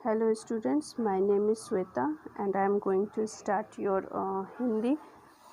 Hello students, my name is Sweta and I am going to start your Hindi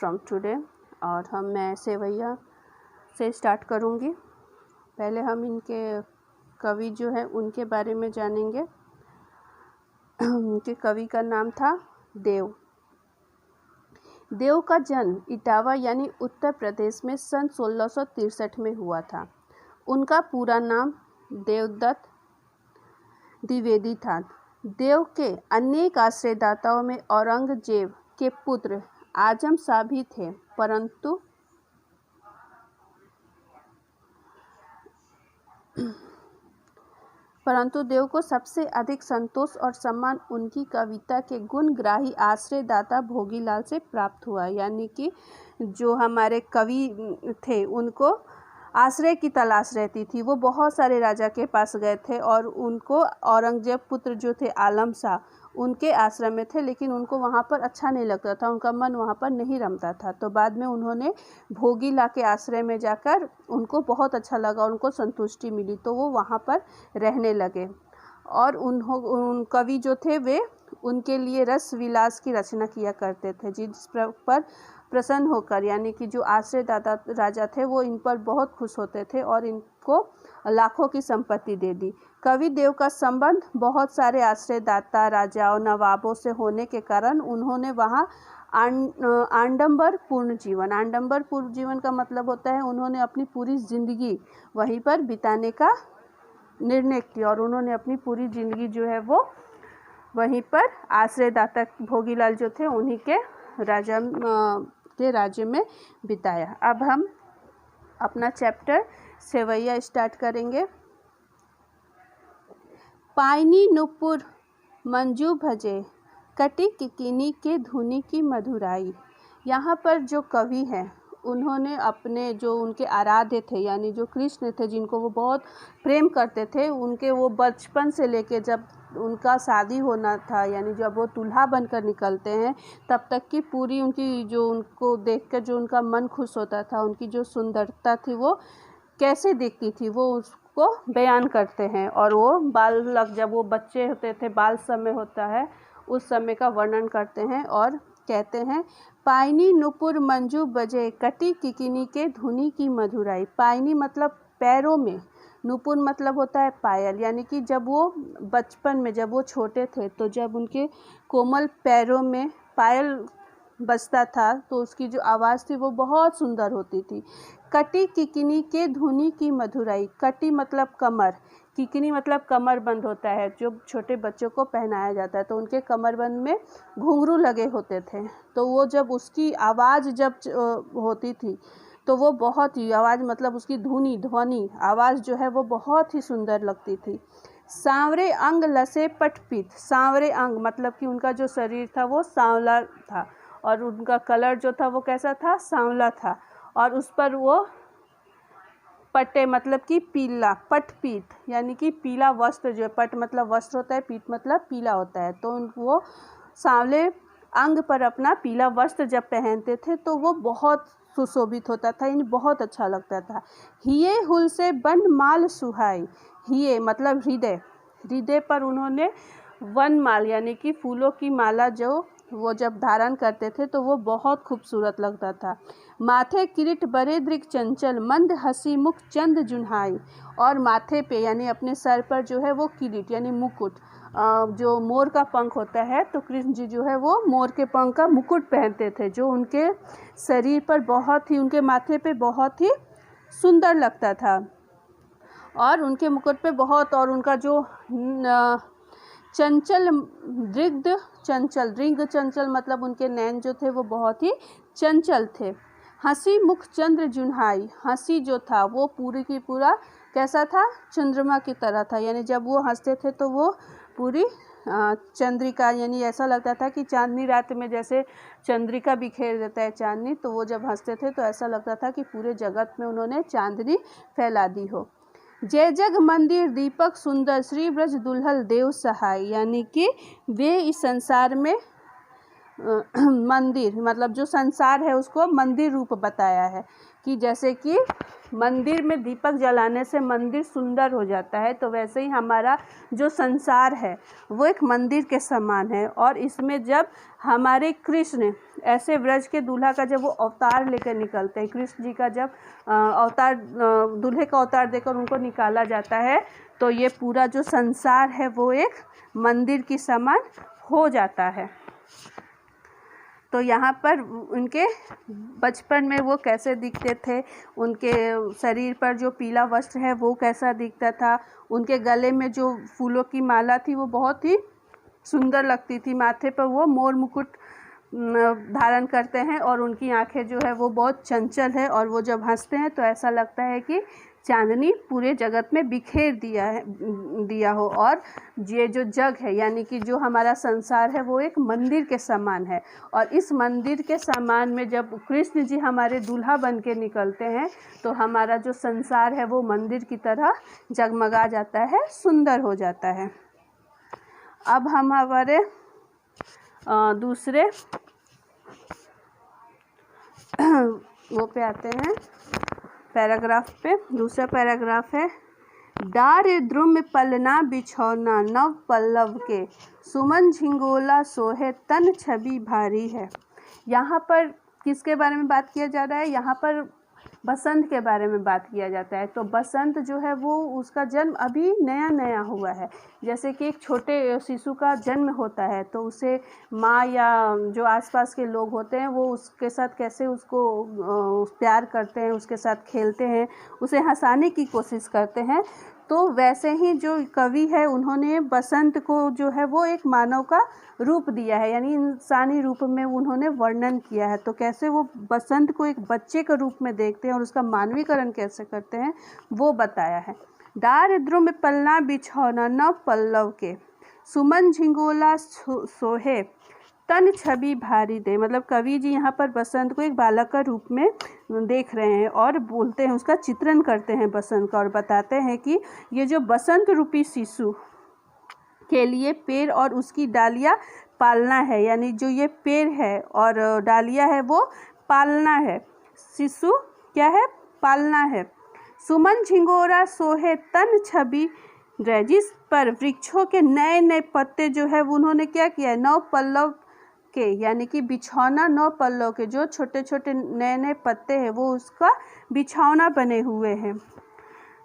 from today। और मैं सेवैया से start करूँगी। पहले हम इनके कवि जो है उनके बारे में जानेंगे। उनके कवि का नाम था देव। देव का जन्म इटावा यानी उत्तर प्रदेश में सन 1663 में हुआ था। उनका पूरा नाम देवदत्त द्विवेदी था। देव के अनेक आश्रयदाताओं में औरंगजेब के पुत्र आजम शाह भी थे, परंतु देव को सबसे अधिक संतोष और सम्मान उनकी कविता के गुणग्राही आश्रयदाता भोगीलाल से प्राप्त हुआ। यानी कि जो हमारे कवि थे उनको आश्रय की तलाश रहती थी। वो बहुत सारे राजा के पास गए थे और उनको औरंगजेब पुत्र जो थे आलम शाह उनके आश्रम में थे, लेकिन उनको वहाँ पर अच्छा नहीं लगता था, उनका मन वहाँ पर नहीं रमता था। तो बाद में उन्होंने भोगीला के आश्रय में जाकर उनको बहुत अच्छा लगा, उनको संतुष्टि मिली, तो वो वहाँ पर रहने लगे। और उन कवि जो थे वे उनके लिए रस विलास की रचना किया करते थे, जिस पर प्रसन्न होकर यानी कि जो आश्रयदाता राजा थे वो इन पर बहुत खुश होते थे और इनको लाखों की संपत्ति दे दी। कवि देव का संबंध बहुत सारे आश्रयदाता राजाओं नवाबों से होने के कारण उन्होंने वहाँ आडंबरपूर्ण जीवन का मतलब होता है उन्होंने अपनी पूरी जिंदगी वहीं पर बिताने का निर्णय किया और उन्होंने अपनी पूरी जिंदगी जो है वो वहीं पर आश्रयदाता भोगीलाल जो थे उन्हीं के राज्य में बिताया। अब हम अपना चैप्टर सेवैया स्टार्ट करेंगे। पायनी नुपुर मंजू भजे कटी किकिनी के धुनी की मधुराई। यहाँ पर जो कवि हैं उन्होंने अपने जो उनके आराध्य थे यानी जो कृष्ण थे जिनको वो बहुत प्रेम करते थे, उनके वो बचपन से लेके जब उनका शादी होना था यानी जब वो दूल्हा बनकर निकलते हैं तब तक की पूरी उनकी जो उनको देखकर जो उनका मन खुश होता था, उनकी जो सुंदरता थी वो कैसे दिखती थी वो उसको बयान करते हैं। और वो बालक जब वो बच्चे होते थे, बाल समय होता है, उस समय का वर्णन करते हैं और कहते हैं पायनी नुपुर मंजू बजे कटी किकिनी के धुनी की मधुराई। पायनी मतलब पैरों में, नुपुर मतलब होता है पायल, यानी कि जब वो बचपन में जब वो छोटे थे तो जब उनके कोमल पैरों में पायल बजता था तो उसकी जो आवाज़ थी वो बहुत सुंदर होती थी। कटी किकिनी के धुनी की मधुराई। कटी मतलब कमर, किकिनी मतलब कमरबंद होता है जो छोटे बच्चों को पहनाया जाता है, तो उनके कमरबंद में घुंघरू लगे होते थे। तो वो जब उसकी आवाज़ जब होती थी तो वो बहुत ही आवाज़ मतलब उसकी ध्वनि आवाज़ जो है वो बहुत ही सुंदर लगती थी। सांवरे अंग लसे पटपीत। सांवरे अंग मतलब कि उनका जो शरीर था वो सांवला था और उनका कलर जो था वो कैसा था, सांवला था। और उस पर वो पट्टे मतलब कि पीला, पटपीत यानी कि पीला वस्त्र, जो पट मतलब वस्त्र होता है, पीत मतलब पीला होता है, तो वो सांवले अंग पर अपना पीला वस्त्र जब पहनते थे तो वो बहुत सुशोभित होता था, यानी बहुत अच्छा लगता था। हिये हुल से बन माल सुहाई। हिये मतलब हृदय, हृदय पर उन्होंने वनमाल यानी कि फूलों की माला जो वो जब धारण करते थे तो वो बहुत खूबसूरत लगता था। माथे किरीट बरे दृक चंचल मंद हसी मुख चंद जुन्हाई। और माथे पे यानी अपने सर पर जो है वो किरीट यानी मुकुट, जो मोर का पंख होता है, तो कृष्ण जी जो है वो मोर के पंख का मुकुट पहनते थे जो उनके शरीर पर बहुत ही, उनके माथे पे बहुत ही सुंदर लगता था। और उनके मुकुट पे बहुत, और उनका जो चंचल दृग्ध चंचल, दृग्ध चंचल मतलब उनके नैन जो थे वो बहुत ही चंचल थे। हंसी मुख चंद्र जुन्हाई। हंसी जो था वो पूरी की पूरा कैसा था, चंद्रमा की तरह था, यानी जब वो हंसते थे तो वो पूरी चंद्रिका, यानी ऐसा लगता था कि चांदनी रात में जैसे चंद्रिका बिखेर देता है चांदनी, तो वो जब हंसते थे तो ऐसा लगता था कि पूरे जगत में उन्होंने चांदनी फैला दी हो। जय जग मंदिर दीपक सुंदर श्री ब्रज दुल्हल देव सहाय। यानी कि वे इस संसार में मंदिर मतलब जो संसार है उसको मंदिर रूप बताया है कि जैसे कि मंदिर में दीपक जलाने से मंदिर सुंदर हो जाता है, तो वैसे ही हमारा जो संसार है वो एक मंदिर के समान है। और इसमें जब हमारे कृष्ण ऐसे व्रज के दूल्हा का जब वो अवतार लेकर निकलते हैं, कृष्ण जी का जब अवतार दूल्हे का अवतार देकर उनको निकाला जाता है, तो ये पूरा जो संसार है वो एक मंदिर की समान हो जाता है। तो यहाँ पर उनके बचपन में वो कैसे दिखते थे, उनके शरीर पर जो पीला वस्त्र है वो कैसा दिखता था, उनके गले में जो फूलों की माला थी वो बहुत ही सुंदर लगती थी, माथे पर वो मोर मुकुट धारण करते हैं और उनकी आंखें जो है वो बहुत चंचल है, और वो जब हंसते हैं तो ऐसा लगता है कि चांदनी पूरे जगत में बिखेर दिया हो। और ये जो जग है यानी कि जो हमारा संसार है वो एक मंदिर के समान है, और इस मंदिर के समान में जब कृष्ण जी हमारे दूल्हा बन के निकलते हैं तो हमारा जो संसार है वो मंदिर की तरह जगमगा जाता है, सुंदर हो जाता है। अब हम हमारे दूसरे वो पे आते हैं, पैराग्राफ पे। दूसरा पैराग्राफ है, डार द्रुम पलना बिछौना नव पल्लव के, सुमन झिंगोला सोहे तन छवि भारी है। यहाँ पर किसके बारे में बात किया जा रहा है? यहाँ पर बसंत के बारे में बात किया जाता है। तो बसंत जो है वो उसका जन्म अभी नया नया हुआ है। जैसे कि एक छोटे शिशु का जन्म होता है तो उसे माँ या जो आसपास के लोग होते हैं वो उसके साथ कैसे उसको प्यार करते हैं, उसके साथ खेलते हैं, उसे हंसाने की कोशिश करते हैं। तो वैसे ही जो कवि है उन्होंने बसंत को जो है वो एक मानव का रूप दिया है, यानी इंसानी रूप में उन्होंने वर्णन किया है। तो कैसे वो बसंत को एक बच्चे के रूप में देखते हैं और उसका मानवीकरण कैसे करते हैं वो बताया है। डार द्रुम पलना बिछौना नव पल्लव के, सुमन झिंगोला सोहे तन छवि भारी दे। मतलब कवि जी यहाँ पर बसंत को एक बालक का रूप में देख रहे हैं और बोलते हैं, उसका चित्रण करते हैं बसंत का, और बताते हैं कि ये जो बसंत रूपी शिशु के लिए पेड़ और उसकी डालियाँ पालना है, यानी जो ये पेड़ है और डालियाँ है वो पालना है, शिशु क्या है? पालना है। सुमन झिंगोरा सोहे तन छवि रहे, जिस पर वृक्षों के नए नए पत्ते जो है उन्होंने क्या किया है? नौ पल्लव के, यानी कि बिछौना नौ पल्लव के, जो छोटे छोटे नए नए पत्ते हैं वो उसका बिछौना बने हुए हैं।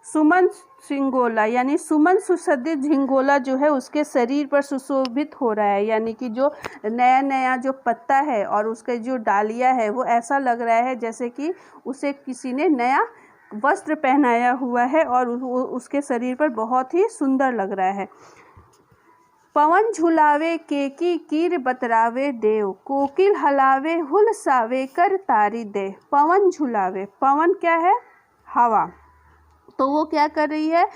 सुमन झिंगोला यानी सुमन सुसज्जित झिंगोला जो है उसके शरीर पर सुशोभित हो रहा है, यानी कि जो नया नया जो पत्ता है और उसके जो डालियाँ है वो ऐसा लग रहा है जैसे कि उसे किसी ने नया वस्त्र पहनाया हुआ है और उसके शरीर पर बहुत ही सुंदर लग रहा है। पवन झुलावे केकी कीर बतरावे देव, कोकिल हलावे हुलसावे कर तारी दे। पवन झुलावे, पवन क्या है? हवा। तो वो क्या कर रही है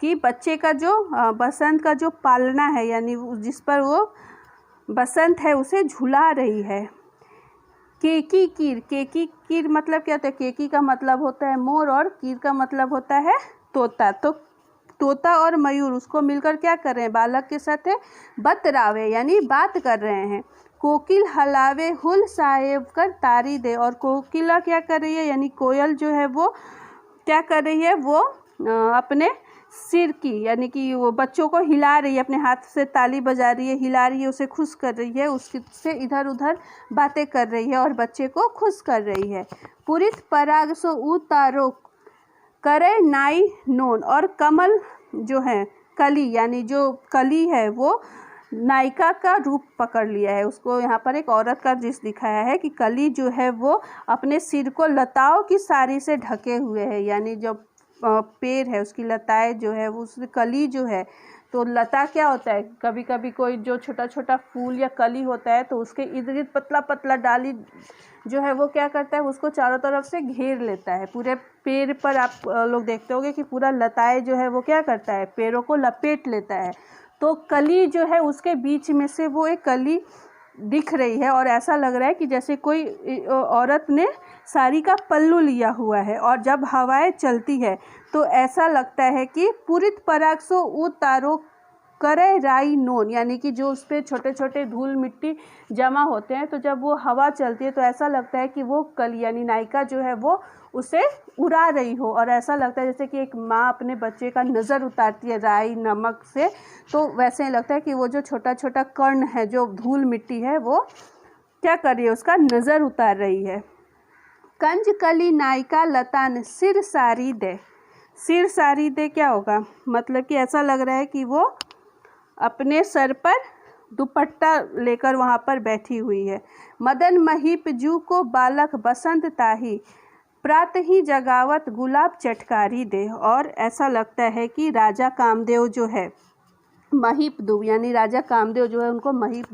कि बच्चे का जो बसंत का जो पालना है, यानी जिस पर वो बसंत है उसे झुला रही है। केकी कीर, केकी कीर मतलब क्या होता है? केकी का मतलब होता है मोर और कीर का मतलब होता है तोता। तो तोता और मयूर उसको मिलकर क्या कर रहे हैं? बालक के साथ है बतरावे यानी बात कर रहे हैं। कोकिल हलावे हुल साहेब कर तारी दे, और कोकिला क्या कर रही है? यानी कोयल जो है वो क्या कर रही है? वो अपने सिर की, यानी कि वो बच्चों को हिला रही है, अपने हाथ से ताली बजा रही है, हिला रही है, उसे खुश कर रही है, उससे इधर उधर बातें कर रही है और बच्चे को खुश कर रही है। पुरित पराग सो उतारो करे नाई नोन, और कमल जो है कली, यानी जो कली है वो नायिका का रूप पकड़ लिया है। उसको यहाँ पर एक औरत का दृश्य दिखाया है कि कली जो है वो अपने सिर को लताओं की साड़ी से ढके हुए है, यानी जो पेड़ है उसकी लताएं जो है वो उसकी कली जो है, तो लता क्या होता है? कभी कभी कोई जो छोटा छोटा फूल या कली होता है तो उसके इर्द गिर्द पतला पतला डाली जो है वो क्या करता है? उसको चारों तरफ से घेर लेता है। पूरे पेड़ पर आप लोग देखते होंगे कि पूरा लताएं जो है वो क्या करता है? पेड़ों को लपेट लेता है। तो कली जो है उसके बीच में से वो एक कली दिख रही है और ऐसा लग रहा है कि जैसे कोई औरत ने साड़ी का पल्लू लिया हुआ है, और जब हवाएं चलती है तो ऐसा लगता है कि पुरित पराग सो उतारो करे राई नोन, यानी कि जो उस पर छोटे छोटे धूल मिट्टी जमा होते हैं, तो जब वो हवा चलती है तो ऐसा लगता है कि वो कली यानी नायिका जो है वो उसे उड़ा रही हो, और ऐसा लगता है जैसे कि एक माँ अपने बच्चे का नज़र उतारती है राई नमक से, तो वैसे ही लगता है कि वो जो छोटा छोटा कण है, जो धूल मिट्टी है, वो क्या कर रही है, उसका नज़र उतार रही है। कंज कली नायिका लतान सिर सारी दे, सिर सारी दे क्या होगा, मतलब कि ऐसा लग रहा है कि वो अपने सर पर दुपट्टा लेकर वहाँ पर बैठी हुई है। मदन महीप जू को बालक बसंत ताही, प्रात ही जगावत गुलाब चटकारी दे, और ऐसा लगता है कि राजा कामदेव जो है, महीप दू यानी राजा कामदेव जो है उनको महीप